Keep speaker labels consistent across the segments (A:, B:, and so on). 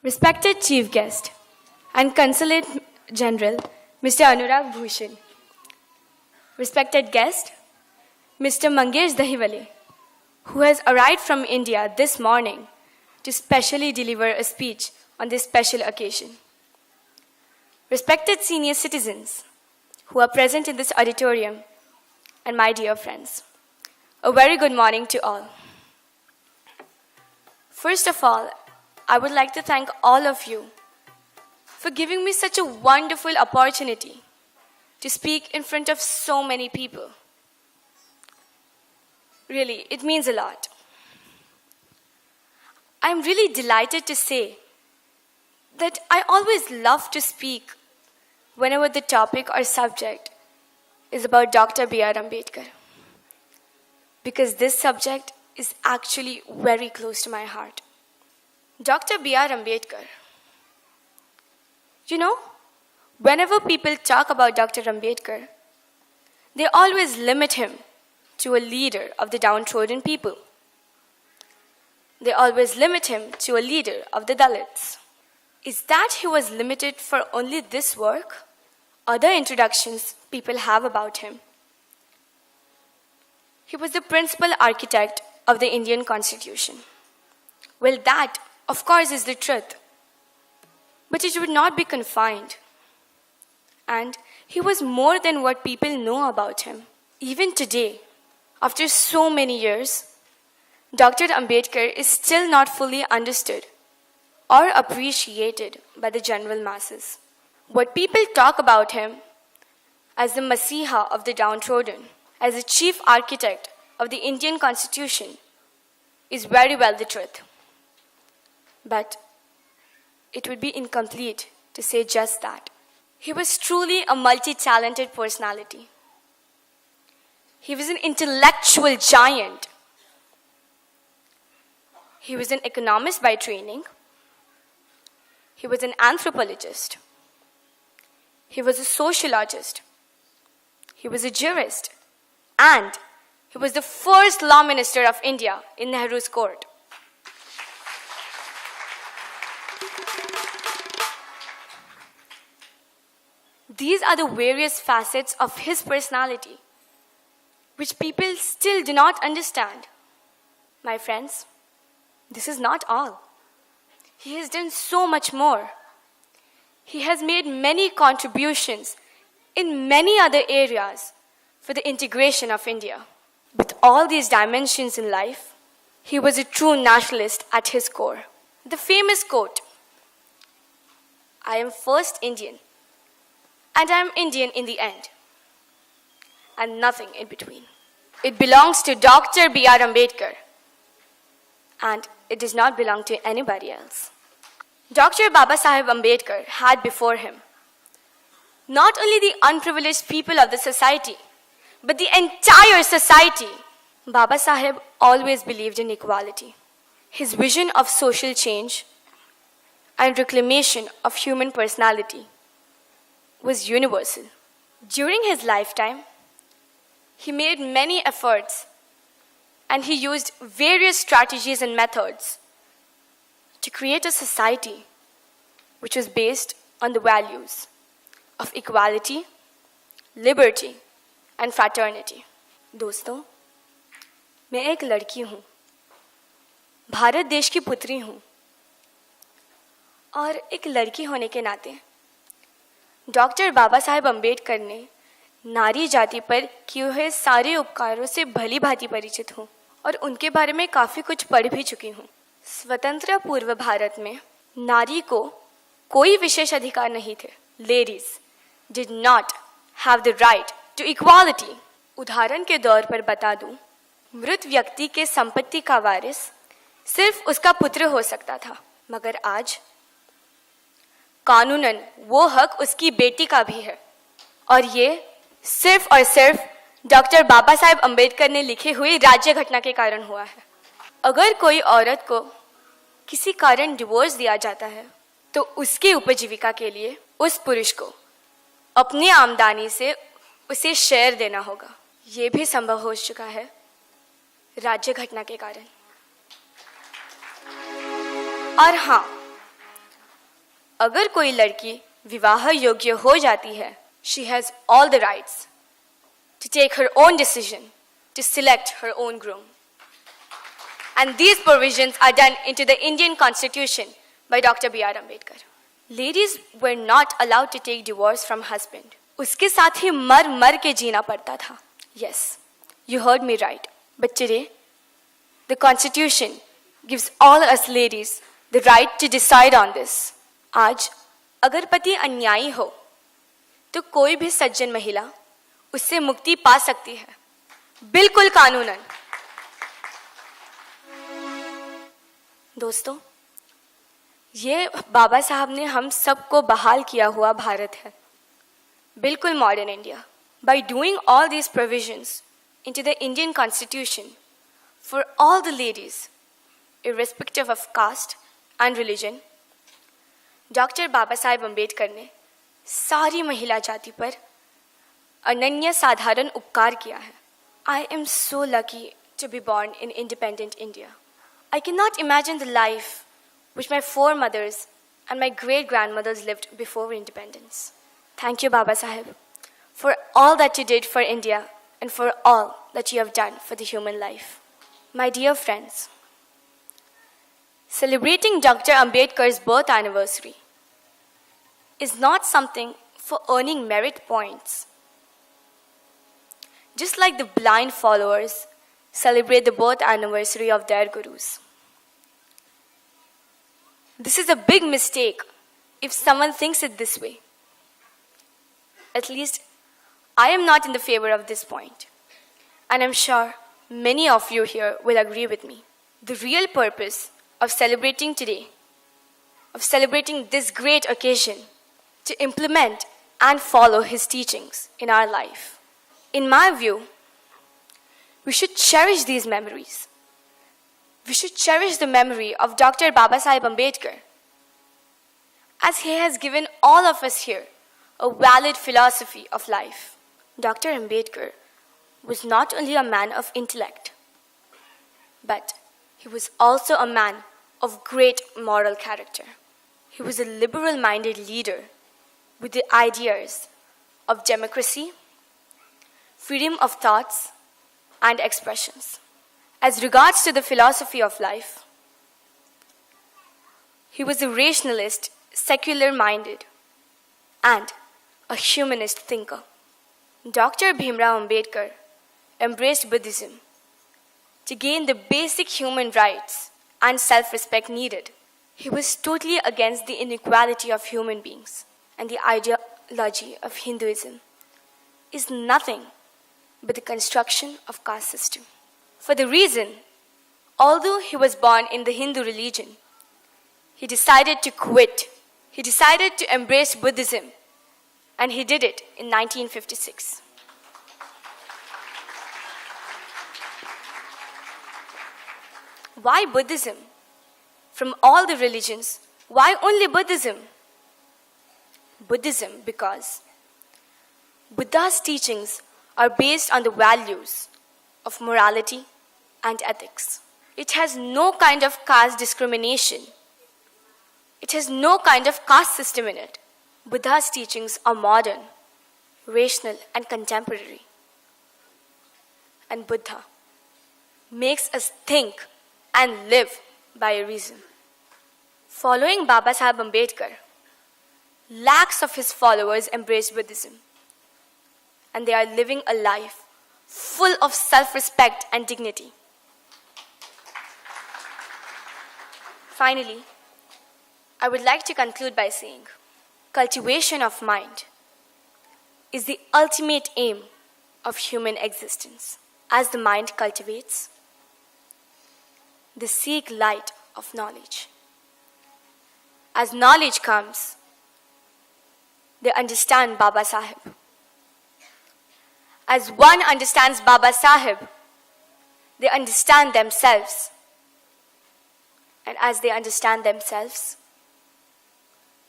A: Respected Chief Guest and Consulate General, Mr. Anurag Bhushan. Respected guest, Mr. Mangesh Dahiwale, who has arrived from India this morning to specially deliver a speech on this special occasion. Respected senior citizens who are present in this auditorium, and my dear friends, a very good morning to all. First of all, I would like to thank all of you for giving me such a wonderful opportunity to speak in front of so many people. Really, it means a lot. I'm really delighted to say that I always love to speak whenever the topic or subject is about Dr. B.R. Ambedkar, because this subject is actually very close to my heart. Dr. B.R. Ambedkar. You know, whenever people talk about Dr. Ambedkar, they always limit him to a leader of the downtrodden people. They always limit him to a leader of the Dalits. Is that he was limited for only this work? Other introductions people have about him. He was the principal architect of the Indian Constitution. Well, that, of course, is the truth. But it would not be confined. And he was more than what people know about him. Even today, after so many years, Dr. Ambedkar is still not fully understood or appreciated by the general masses. What people talk about him as the Masiha of the downtrodden, as the chief architect of the Indian Constitution, is very well the truth. But it would be incomplete to say just that. He was truly a multi-talented personality. He was an intellectual giant. He was an economist by training. He was an anthropologist. He was a sociologist. He was a jurist. And he was the first law minister of India in Nehru's court. These are the various facets of his personality, which people still do not understand. My friends, this is not all. He has done so much more. He has made many contributions in many other areas for the integration of India. With all these dimensions in life, he was a true nationalist at his core. The famous quote, "I am first Indian, and I am Indian in the end, and nothing in between." It belongs to Dr. B.R. Ambedkar, and it does not belong to anybody else. Dr. Babasaheb Ambedkar had before him not only the unprivileged people of the society, but the entire society. Babasaheb always believed in equality. His vision of social change and reclamation of human personality was universal. During his lifetime, he made many efforts and he used various strategies and methods to create a society which was based on the values of equality, liberty, and fraternity. दोस्तों, मैं एक लड़की हूँ, भारत देश की पुत्री हूँ, और एक लड़की होने के नाते डॉक्टर बाबा साहेब अम्बेडकर ने नारी जाति पर किए हुए सारे उपकारों से भली भांति परिचित हूँ और उनके बारे में काफ़ी कुछ पढ़ भी चुकी हूँ। स्वतंत्र पूर्व भारत में नारी को कोई विशेष अधिकार नहीं थे. Ladies did not have the right to equality. उदाहरण के तौर पर बता दूं, मृत व्यक्ति के संपत्ति का वारिस सिर्फ उसका पुत्र हो सकता था, मगर आज कानूनन वो हक उसकी बेटी का भी है, और ये सिर्फ और सिर्फ डॉक्टर बाबा साहेब अम्बेडकर ने लिखी हुई राज्य घटना के कारण हुआ है. अगर कोई औरत को किसी कारण डिवोर्स दिया जाता है तो उसकी उपजीविका के लिए उस पुरुष को अपनी आमदनी से उसे शेयर देना होगा. ये भी संभव हो चुका है राज्य घटना के कारण. और हाँ, अगर कोई लड़की विवाह योग्य हो जाती है, she has all the rights to take her own decision to select her own groom. And these provisions are done into the Indian Constitution by Dr. B.R. Ambedkar. Ladies were not allowed to take divorce from husband. उसके साथ ही मर मर के जीना पड़ता था. Yes, you heard me right. But today, the Constitution gives all us ladies the right to decide on this. आज अगर पति अन्यायी हो तो कोई भी सज्जन महिला उससे मुक्ति पा सकती है, बिल्कुल कानूनन. दोस्तों, ये बाबा साहब ने हम सबको बहाल किया हुआ भारत है, बिल्कुल modern India. By doing all these provisions into the Indian Constitution for all the ladies, irrespective of caste and religion, doctor Baba Saheb Ambedkar ने सारी महिला जाति पर अनन्य साधारण उपकार किया है. I am so lucky to be born in independent India. I cannot imagine the life which my foremothers and my great-grandmothers lived before independence. Thank you, Baba Sahib, for all that you did for India and for all that you have done for the human life. My dear friends, celebrating Dr. Ambedkar's birth anniversary is not something for earning merit points. Just like the blind followers celebrate the birth anniversary of their gurus. This is a big mistake if someone thinks it this way. At least, I am not in the favor of this point, and I'm sure many of you here will agree with me. The real purpose of celebrating today, of celebrating this great occasion, to implement and follow his teachings in our life. In my view, we should cherish these memories. We should cherish the memory of Dr. Baba Sahib Ambedkar, as he has given all of us here a valid philosophy of life. Dr. Ambedkar was not only a man of intellect, but he was also a man of great moral character. He was a liberal-minded leader with the ideas of democracy, freedom of thoughts and expressions. As regards to the philosophy of life, he was a rationalist, secular-minded, and a humanist thinker. Dr. Bhimrao Ambedkar embraced Buddhism to gain the basic human rights and self-respect needed. He was totally against the inequality of human beings, and the ideology of Hinduism is nothing but the construction of caste system. For the reason, although he was born in the Hindu religion, he decided to quit. He decided to embrace Buddhism, and he did it in 1956. Why Buddhism? From all the religions, why only Buddhism? Buddhism because Buddha's teachings are based on the values of morality and ethics. It has no kind of caste discrimination. It has no kind of caste system in it. Buddha's teachings are modern, rational, and contemporary. And Buddha makes us think and live by a reason. Following Baba Sahib Ambedkar, lakhs of his followers embraced Buddhism, and they are living a life full of self-respect and dignity. Finally, I would like to conclude by saying, cultivation of mind is the ultimate aim of human existence. As the mind cultivates, they seek light of knowledge. As knowledge comes, they understand Baba Sahib. As one understands Baba Sahib, they understand themselves. And as they understand themselves,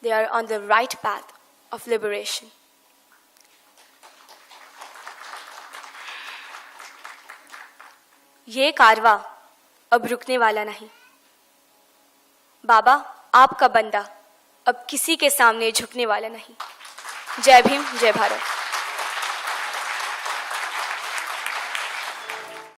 A: they are on the right path of liberation. ये कारवा अब रुकने वाला नहीं. बाबा आपका बंदा अब किसी के सामने झुकने वाला नहीं। जय भीम, जय भारत।